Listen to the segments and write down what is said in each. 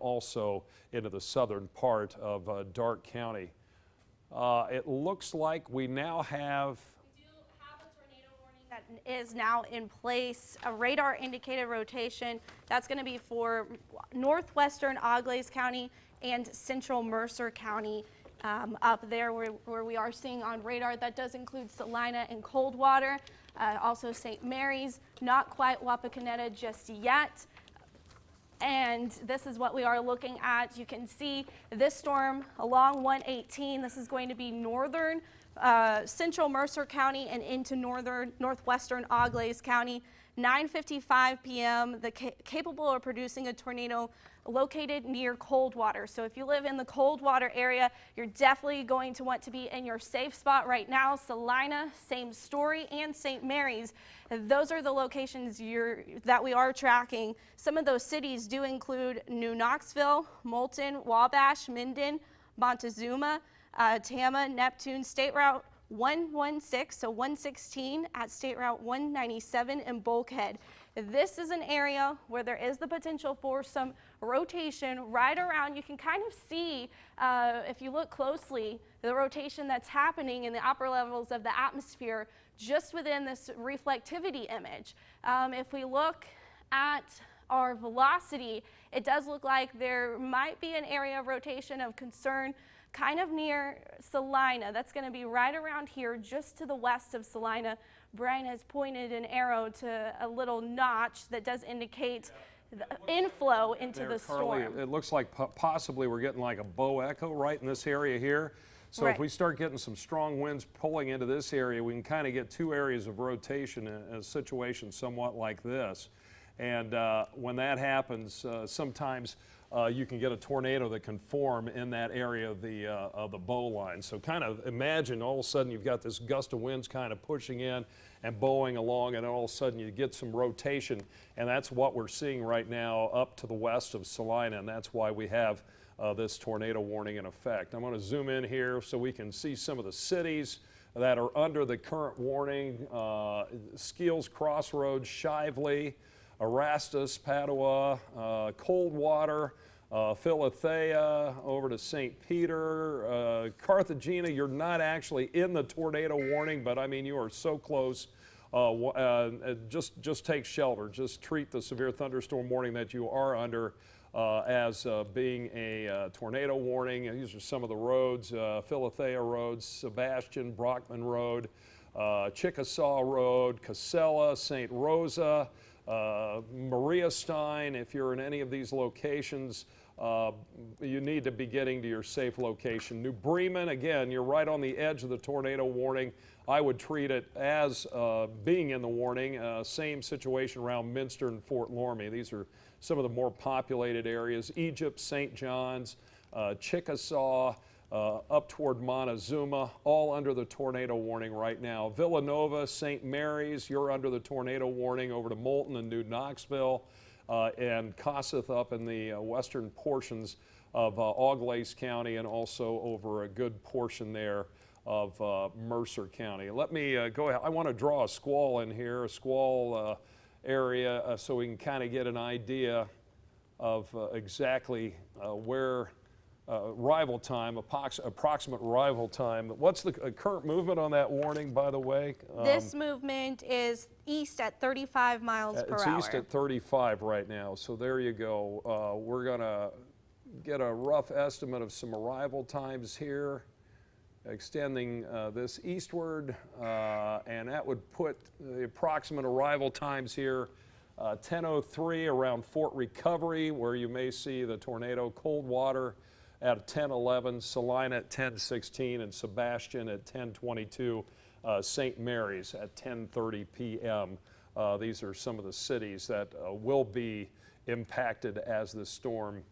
also into the southern part of Darke County. It looks like we now have A tornado warning that is now in place. A radar indicated rotation that's going to be for northwestern Auglaize County and central Mercer County. Up there where we are seeing on radar, that does include Salina and Coldwater, also St. Mary's, not quite Wapakoneta just yet. And this is what we are looking at. You can see this storm along 118. This is going to be northern central Mercer County and into northwestern Auglaize County. 9:55 p.m. Capable of producing a tornado located near Coldwater. So if you live in the Coldwater area, you're definitely going to want to be in your safe spot right now. Salina, same story, and St. Mary's. Those are the locations that we are tracking. Some of those cities do include New Knoxville, Moulton, Wabash, Minden, Montezuma, Tama, Neptune, State Route 116, so 116 at State Route 197 and Bulkhead. This is an area where there is the potential for some rotation right around. You can kind of see, if you look closely, the rotation that's happening in the upper levels of the atmosphere just within this reflectivity image. If we look at our velocity, it does look like there might be an area of rotation of concern kind of near Salina. That's going to be right around here, just to the west of Salina. Brian has pointed an arrow to a little notch that does indicate the inflow into the storm. It looks like possibly we're getting like a bow echo right in this area here. So right. If we start getting some strong winds pulling into this area, we can kind of get two areas of rotation in a situation somewhat like this. And when that happens, sometimes you can get a tornado that can form in that area of the bow line. So kind of imagine all of a sudden you've got this gust of winds kind of pushing in and bowing along, and all of a sudden you get some rotation, and that's what we're seeing right now up to the west of Salina, and that's why we have this tornado warning in effect. I'm going to zoom in here so we can see some of the cities that are under the current warning. Skeels Crossroads, Shively, Erastus, Padua, Coldwater, Philathea, over to St. Peter, Carthagena. You're not actually in the tornado warning, but I mean you are so close. Just take shelter. Just treat the severe thunderstorm warning that you are under as being a tornado warning. These are some of the roads: Philathea Road, Sebastian, Brockman Road, Chickasaw Road, Casella, St. Rosa, Maria Stein. If you're in any of these locations, you need to be getting to your safe location. New Bremen, again, you're right on the edge of the tornado warning. I would treat it as being in the warning. Same situation around Minster and Fort Loramie. These are some of the more populated areas. Egypt, St. John's, Chickasaw, up toward Montezuma, all under the tornado warning right now. Villanova, St. Mary's, you're under the tornado warning, over to Moulton and New Knoxville, and Kossuth up in the western portions of Auglaize County, and also over a good portion there of Mercer County. Let me go ahead. I want to draw a squall in here, a squall area, so we can kind of get an idea of exactly where arrival time, approximate arrival time. What's the current movement on that warning, by the way? This movement is east at 35 miles per hour. It's east at 35 right now, so there you go. We're going to get a rough estimate of some arrival times here, extending this eastward, and that would put the approximate arrival times here 10:03 around Fort Recovery, where you may see the tornado. Coldwater at 10:11, Salina at 10:16, and Sebastian at 10:22, St. Mary's at 10:30 p.m. These are some of the cities that will be impacted as this storm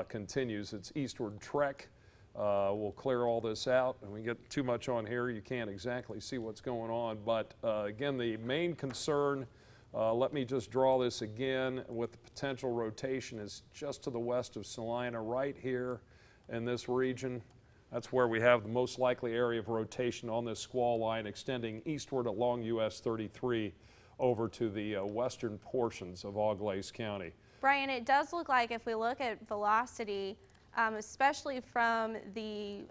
continues its eastward trek. We'll clear all this out, and we get too much on here, you can't exactly see what's going on. But again, the main concern, let me just draw this again, with the potential rotation is just to the west of Salina, right here in this region. That's where we have the most likely area of rotation on this squall line, extending eastward along US 33 over to the western portions of Auglaize County. Brian, it does look like if we look at velocity, especially from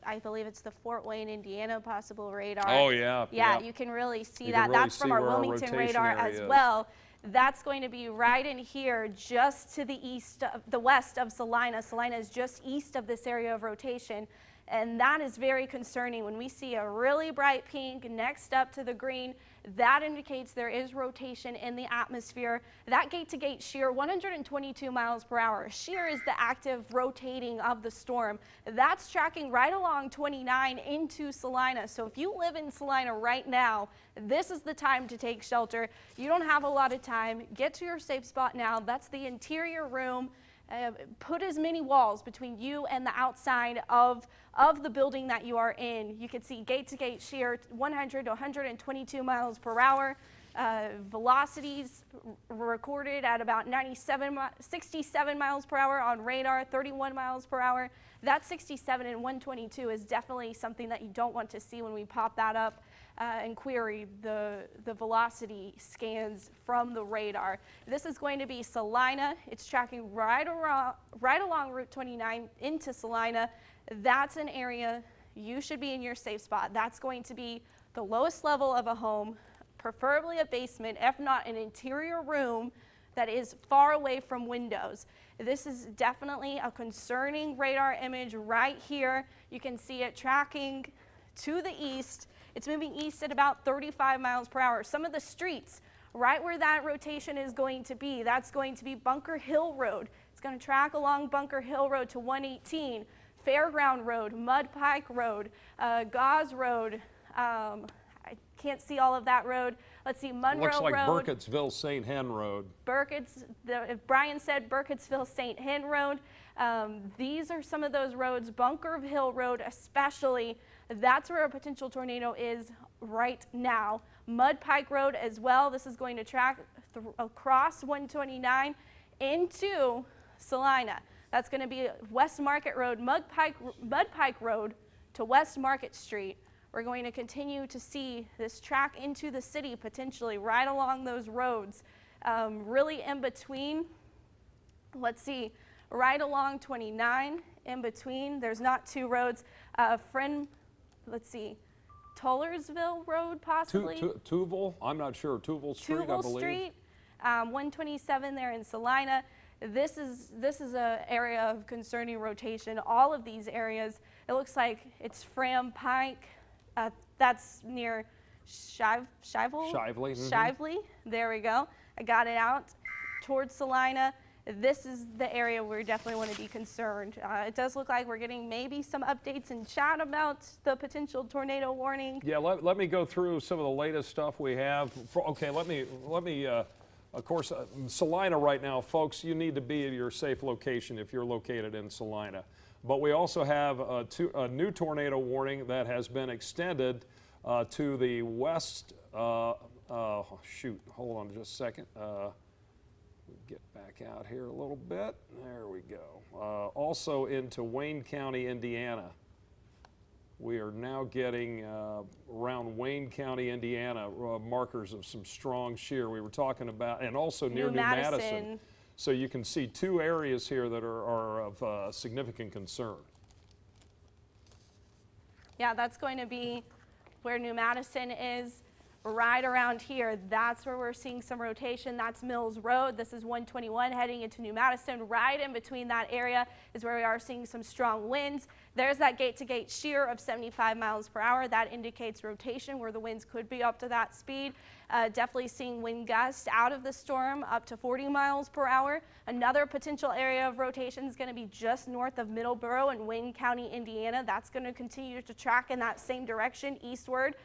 I believe it's the Fort Wayne, Indiana possible radar. Oh, yeah. Yeah, you can really see You that. can really That's from see our where our Wilmington rotation radar area as is. well. That's going to be right in here, just to the west of Salina. Salina is just east of this area of rotation. And that is very concerning. When we see a really bright pink next up to the green, that indicates there is rotation in the atmosphere. That gate-to-gate shear, 122 miles per hour. Shear is the active rotating of the storm. That's tracking right along 29 into Salina. So if you live in Salina right now, this is the time to take shelter. You don't have a lot of time. Get to your safe spot now. That's the interior room. Put as many walls between you and the outside of the building that you are in. You can see gate-to-gate shear 100 to 122 miles per hour. Velocities recorded at about 67 miles per hour on radar, 31 miles per hour. That 67 and 122 is definitely something that you don't want to see when we pop that up and query the velocity scans from the radar. This is going to be Salina. It's tracking right along Route 29 into Salina. That's an area you should be in your safe spot. That's going to be the lowest level of a home, preferably a basement, if not an interior room that is far away from windows. This is definitely a concerning radar image right here. You can see it tracking to the east. It's moving east at about 35 miles per hour. Some of the streets right where that rotation is going to be, that's going to be Bunker Hill Road. It's going to track along Bunker Hill Road to 118, Fairground Road, Mud Pike Road, Gauze Road. I can't see all of that road. Let's see, Monroe Looks like Road. Burkittsville St. Hen Road. If Brian said Burkittsville St. Hen Road, these are some of those roads. Bunker Hill Road especially, that's where a potential tornado is right now. Mud Pike Road as well. This is going to track across 129 into Salina. That's going to be West Market Road, Mud Pike Road to West Market Street. We're going to continue to see this track into the city potentially right along those roads. Really in between, let's see, right along 29 in between. There's not two roads. Let's see, Tollersville Road possibly. Tuville? I'm not sure. Tuville Street, I believe. Street, 127 there in Salina. This is an area of concerning rotation. All of these areas, it looks like it's Fram Pike. That's near Shively. Shively. There we go. I got it out. Towards Salina. This is the area where we definitely want to be concerned. It does look like we're getting maybe some updates in chat about the potential tornado warning. Yeah, let me go through some of the latest stuff we have. Okay, let me of course, Salina right now, folks, you need to be at your safe location if you're located in Salina. But we also have a new tornado warning that has been extended to the west. Shoot, hold on just a second. Get back out here a little bit. There we go. Also into Wayne County, Indiana. We are now getting around Wayne County, Indiana, markers of some strong shear we were talking about, and also near New Madison. So you can see two areas here that are of significant concern. Yeah, that's going to be where New Madison is. Right around here, that's where we're seeing some rotation. That's Mills Road. This is 121 heading into New Madison. Right in between that area is where we are seeing some strong winds. There's that gate-to-gate shear of 75 miles per hour. That indicates rotation where the winds could be up to that speed. Definitely seeing wind gusts out of the storm up to 40 miles per hour. Another potential area of rotation is going to be just north of Middleborough in Wayne County, Indiana. That's going to continue to track in that same direction eastward.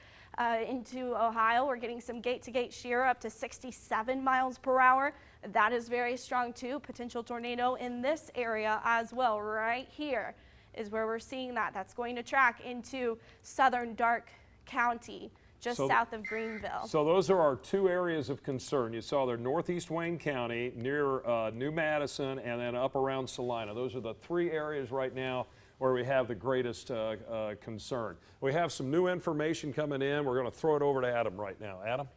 Into Ohio, we're getting some gate-to-gate shear up to 67 miles per hour. That is very strong too. Potential tornado in this area as well. Right here is where we're seeing that. That's going to track into southern Darke County, just south of Greenville. So those are our two areas of concern. You saw there northeast Wayne County, near New Madison, and then up around Salina. Those are the three areas right now where we have the greatest concern. We have some new information coming in. We're going to throw it over to Adam right now. Adam?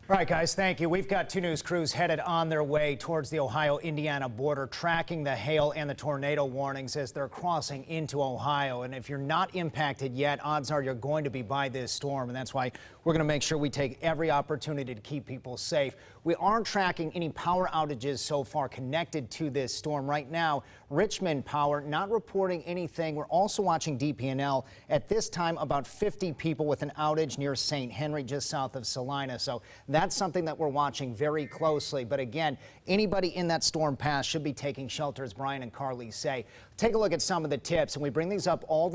All right, guys, thank you. We've got 2 News crews headed on their way towards the Ohio-Indiana border, tracking the hail and the tornado warnings as they're crossing into Ohio. And if you're not impacted yet, odds are you're going to be by this storm. And that's why we're going to make sure we take every opportunity to keep people safe. We aren't tracking any power outages so far connected to this storm. Right now, Richmond Power not reporting anything. We're also watching DP&L. At this time, about 50 people with an outage near St. Henry, just south of Salina. So that's something that we're watching very closely. But again, anybody in that storm path should be taking shelter, as Brian and Carly say. Take a look at some of the tips, and we bring these up all the